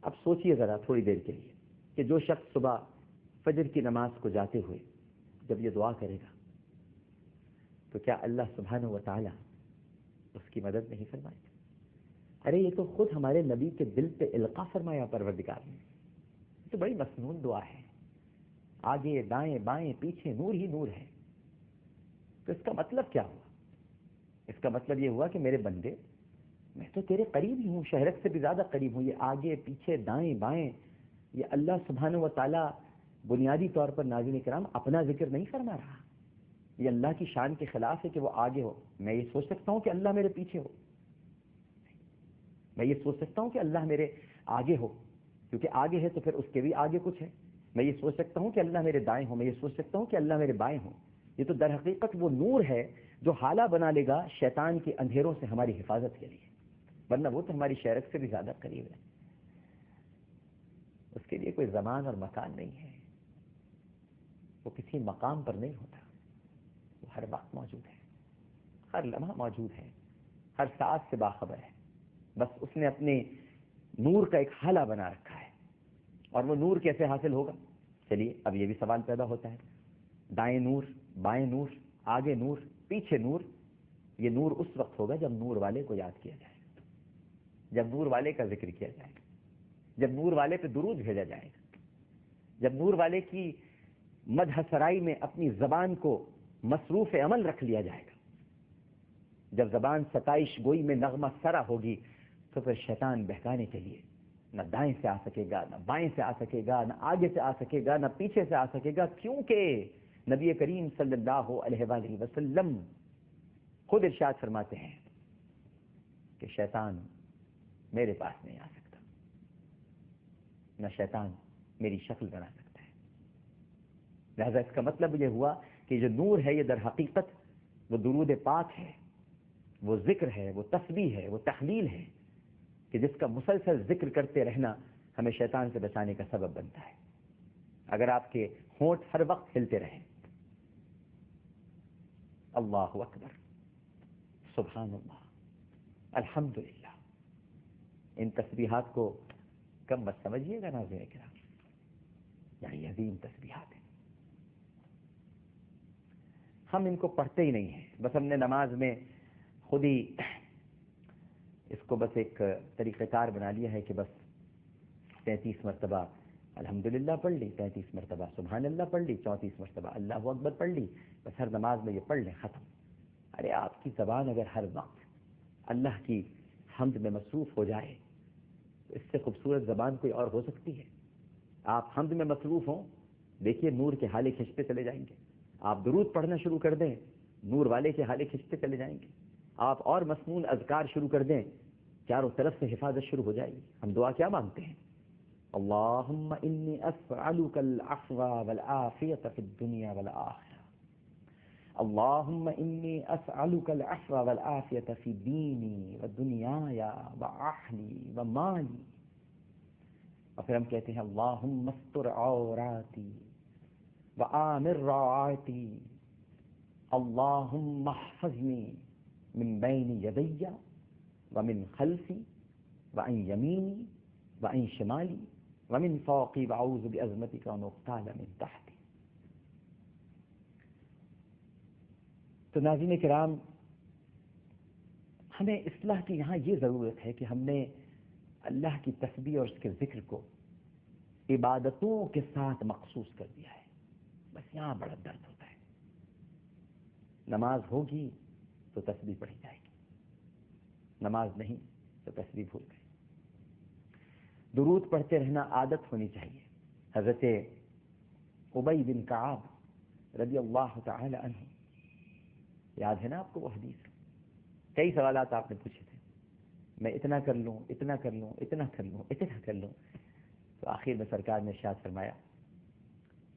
اب سوچئے ذرا تھوڑی دیر کے لیے کہ جو شخص صبح فجر کی نماز کو جاتے ہوئے جب یہ دعا کرے گا تو کیا اللہ سبحانہ و تعالی اس کی مدد نہیں فرمائے گا؟ ارے یہ تو خود ہمارے نبی کے دل پہ القاء فرمایا پروردگار نے. یہ تو بڑی مسنون دعا ہے. آگے دائیں بائیں پیچھے نور ہی نور ہے. تو اس کا مطلب کیا ہوا؟ اس کا مطلب یہ ہوا کہ میرے بندے میں تو تیرے قریب ہی ہوں، شہرت سے بھی زیادہ قریب ہوں. یہ آگے پیچھے دائیں بائیں یہ اللہ سبحانہ و تعالی بنیادی طور پر ناظرین کرام اپنا ذکر نہیں فرما رہا. یہ اللہ کی شان کے خلاف ہے کہ وہ آگے ہو. میں یہ سوچ سکتا ہوں کہ اللہ میرے پیچھے ہو، میں یہ سوچ سکتا ہوں کہ اللہ میرے آگے ہو، کیونکہ آگے ہے تو پھر اس کے بھی آگے کچھ ہے. میں یہ سوچ سکتا ہوں کہ اللہ میرے دائیں ہو، میں یہ سوچ سکتا ہوں کہ اللہ میرے بائیں ہو. یہ تو در حقیقت وہ نور ہے جو حالہ بنا لے گا شیطان کے اندھیروں سے ہماری حفاظت کے لیے، ورنہ وہ تو ہماری شہرت سے بھی زیادہ قریب ہے. اس کے لیے کوئی زمان اور مکان نہیں ہے، وہ کسی مقام پر نہیں ہوتا، وہ ہر وقت موجود ہے، ہر لمحہ موجود ہے، ہر ساتھ سے باخبر ہے. بس اس نے اپنے نور کا ایک حالہ بنا رکھا ہے. اور وہ نور کیسے حاصل ہوگا؟ چلیے اب یہ بھی سوال پیدا ہوتا ہے. دائیں نور، بائیں نور، آگے نور، پیچھے نور. یہ نور اس وقت ہوگا جب نور والے کو یاد کیا جائے گا، جب نور والے کا ذکر کیا جائے گا، جب نور والے پہ درود بھیجا جائے گا، جب نور والے کی مدح سرائی میں اپنی زبان کو مصروف عمل رکھ لیا جائے گا. جب زبان ستائش گوئی میں نغمہ سرا ہوگی تو پھر شیطان بہکانے کے لیے نہ دائیں سے آ سکے گا، نہ بائیں سے آ سکے گا، نہ آگے سے آ سکے گا، نہ پیچھے سے آ سکے گا. کیونکہ نبی کریم صلی اللہ علیہ وآلہ وسلم خود ارشاد فرماتے ہیں کہ شیطان میرے پاس نہیں آ سکتا، نہ شیطان میری شکل بنا سکتا ہے. لہذا اس کا مطلب یہ ہوا کہ جو نور ہے یہ در حقیقت وہ درود پاک ہے، وہ ذکر ہے، وہ تسبیح ہے، وہ تحلیل ہے کہ جس کا مسلسل ذکر کرتے رہنا ہمیں شیطان سے بچانے کا سبب بنتا ہے. اگر آپ کے ہونٹ ہر وقت ہلتے رہیں اللہ اکبر، سبحان اللہ، الحمدللہ، ان تسبیحات کو کم مت سمجھیے گا ناظرین کرام، یعنی عظیم تسبیحات ہیں. ہم ان کو پڑھتے ہی نہیں ہیں، بس ہم نے نماز میں خود ہی اس کو بس ایک طریقہ کار بنا لیا ہے کہ بس 33 مرتبہ الحمدللہ پڑھ لی، 33 مرتبہ سبحان اللہ پڑھ لی، 34 مرتبہ اللہ اکبر پڑھ لی، بس ہر نماز میں یہ پڑھ لیں، ختم. ارے آپ کی زبان اگر ہر وقت اللہ کی حمد میں مصروف ہو جائے تو اس سے خوبصورت زبان کوئی اور ہو سکتی ہے؟ آپ حمد میں مصروف ہوں، دیکھیے نور کے حالے کھنچتے چلے جائیں گے. آپ درود پڑھنا شروع کر دیں، نور والے کے حالے کھنچتے چلے جائیں گے. آپ اور مسنون اذکار شروع کر دیں، چاروں طرف سے حفاظت شروع ہو جائے گی. ہم دعا کیا مانگتے ہیں؟ اللہم انی اسألک العفو والعافیۃ فی الدنیا والآخرہ، اللہم انی اسألک العفو والعافیۃ فی دینی ودنیای واہلی ومالی. اور پھر ہم کہتے ہیں اللہم استر عوراتی وآمر روعاتی، اللہم احفظنی من بین یدی ومن خلفی وعن یمینی وعن شمالی ومن فوقی واعوذ بعظمتک ان اغتال من تحتی. تو ناظرین کرام، ہمیں اصلاح کی یہاں یہ ضرورت ہے کہ ہم نے اللہ کی تسبیح اور اس کے ذکر کو عبادتوں کے ساتھ مخصوص کر دیا ہے. بس یہاں بڑا درد ہوتا ہے. نماز ہوگی تو تسبیح پڑھی جائے گی، نماز نہیں تو تسبیح بھول گئے. درود پڑھتے رہنا عادت ہونی چاہیے. حضرت ابی بن کعب رضی اللہ تعالی عنہ، یاد ہے نا آپ کو وہ حدیث؟ کئی سوالات آپ نے پوچھے تھے، میں اتنا کر لوں، اتنا کر لوں، اتنا کر لوں، اتنا کر لوں. تو آخر میں سرکار نے ارشاد فرمایا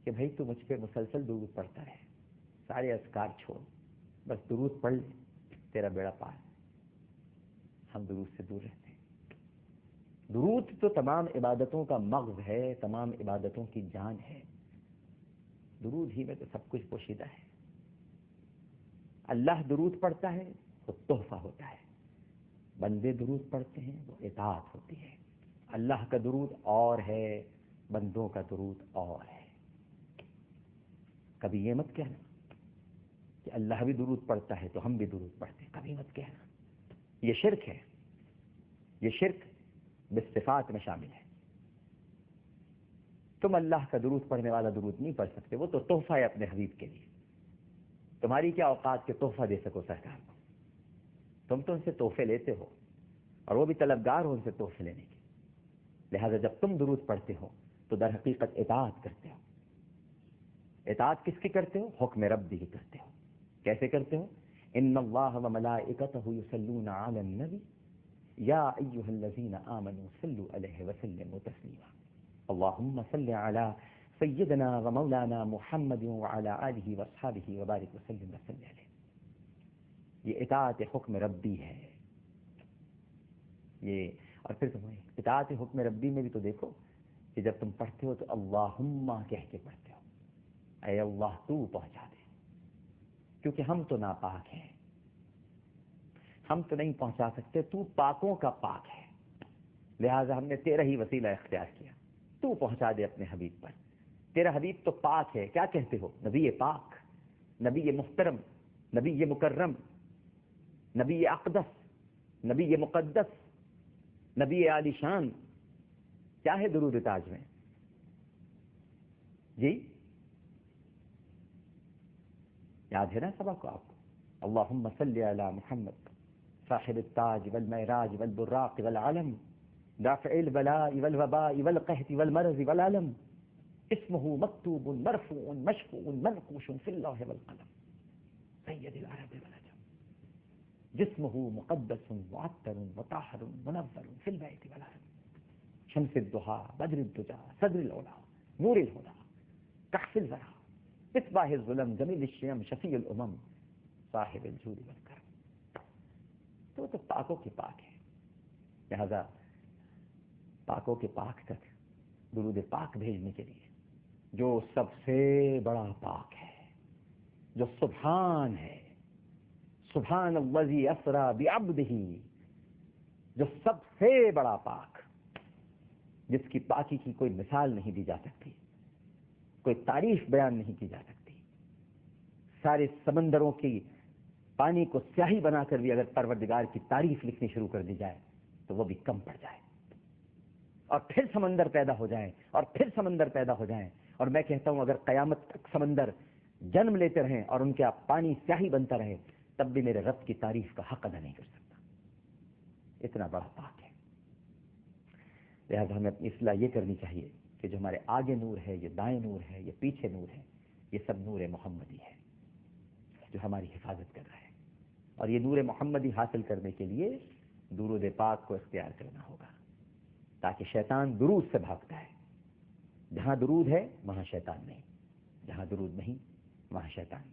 کہ بھائی تو مجھ پہ مسلسل درود پڑھتا رہے، سارے اذکار چھوڑ، بس درود پڑھ لے، تیرا بیڑا پار. ہم درود سے دور رہتے ہیں. درود تو تمام عبادتوں کا مغز ہے، تمام عبادتوں کی جان ہے. درود ہی میں تو سب کچھ پوشیدہ ہے. اللہ درود پڑھتا ہے وہ تحفہ ہوتا ہے، بندے درود پڑھتے ہیں وہ اطاعت ہوتی ہے. اللہ کا درود اور ہے، بندوں کا درود اور ہے۔ کبھی یہ مت کہنا کہ اللہ بھی درود پڑھتا ہے تو ہم بھی درود پڑھتے ہیں، کبھی مت کہنا، یہ شرک ہے، یہ شرک بالصفات میں شامل ہے۔ تم اللہ کا درود پڑھنے والا درود نہیں پڑھ سکتے، وہ تو تحفہ ہے اپنے حبیب کے لیے۔ تمہاری کیا اوقات کے تحفہ دے سکو سرکار کو؟ تم تو ان سے تحفے لیتے ہو، اور وہ بھی طلبگار ہو ان سے تحفے لینے کے۔ لہذا جب تم درود پڑھتے ہو تو در حقیقت اطاعت کرتے ہو۔ اطاعت کس کی کرتے ہو؟ حکم ربی کی کرتے ہو۔ کیسے کرتے ہو؟ ان اللہ وملائکتہ یصلون علی النبی یا ایھا الذین آمنوا صلوا علیہ وسلموا تسلیما اللہم صل علی سیدنا ومولانا محمد وعلی آلہ واصحابہ وبارک وسلم وصلی علیہ۔ یہ اطاعت حکم ربی ہے۔ یہ اور پھر تمہیں اطاعت حکم ربی میں بھی تو دیکھو کہ جب تم پڑھتے ہو تو اللہم کہہ کے پڑھتے ہو، اے اللہ تو پہنچا دے، کیونکہ ہم تو ناپاک ہیں، ہم تو نہیں پہنچا سکتے، تو پاکوں کا پاک ہے، لہٰذا ہم نے تیرا ہی وسیلہ اختیار کیا، تو پہنچا دے اپنے حبیب پر۔ تیرا حبیب تو پاک ہے، کیا کہتے ہو؟ نبی پاک، نبی محترم، نبی مکرم، نبی اقدس، نبی مقدس، نبی عالی شان۔ کیا ہے درود تاج میں؟ جی یاد ہے نا سبق کو آپ کو؟ اللہم صلی علی محمد صاحب التاج والمعراج والبراق والعلم دافع البلاء والوباء والقحط والمرض والعلم اسمه مكتوب مرفوع مشفوع منقوش في اللوح والقلم سید العرب والعجم جسمه مقدس معطر مطهر منور في البيت والحرم شمس الضحى بدر الدجى صدر العلا نور الهدى كحف الورى مصباح الظلم جمیل الشیم شفیع الامم صاحب الجود والکرم۔ تو پاکوں کے پاک ہے، لہذا پاکوں کے پاک تک درود پاک بھیجنے کے لیے جو سب سے بڑا پاک ہے، جو سبحان ہے، سبحان الذی اسری بعبدہ، جو سب سے بڑا پاک، جس کی پاکی کی کوئی مثال نہیں دی جا سکتی، کوئی تعریف بیان نہیں کی جا سکتی۔ سارے سمندروں کی پانی کو سیاہی بنا کر بھی اگر پروردگار کی تعریف لکھنی شروع کر دی جائے تو وہ بھی کم پڑ جائے، اور پھر سمندر پیدا ہو جائیں، اور پھر سمندر پیدا ہو جائیں، اور میں کہتا ہوں اگر قیامت تک سمندر جنم لیتے رہیں اور ان کا پانی سیاہی بنتا رہے تب بھی میرے رب کی تعریف کا حق ادا نہیں کر سکتا، اتنا بڑا پاک ہے۔ لہذا ہمیں اپنی اصلاح یہ کرنی چاہیے کہ جو ہمارے آگے نور ہے، یہ دائیں نور ہے، یہ پیچھے نور ہے، یہ سب نور محمدی ہے جو ہماری حفاظت کر رہا ہے، اور یہ نور محمدی حاصل کرنے کے لیے درود پاک کو اختیار کرنا ہوگا، تاکہ شیطان درود سے بھاگتا ہے۔ جہاں درود ہے وہاں شیطان نہیں، جہاں درود نہیں وہاں شیطان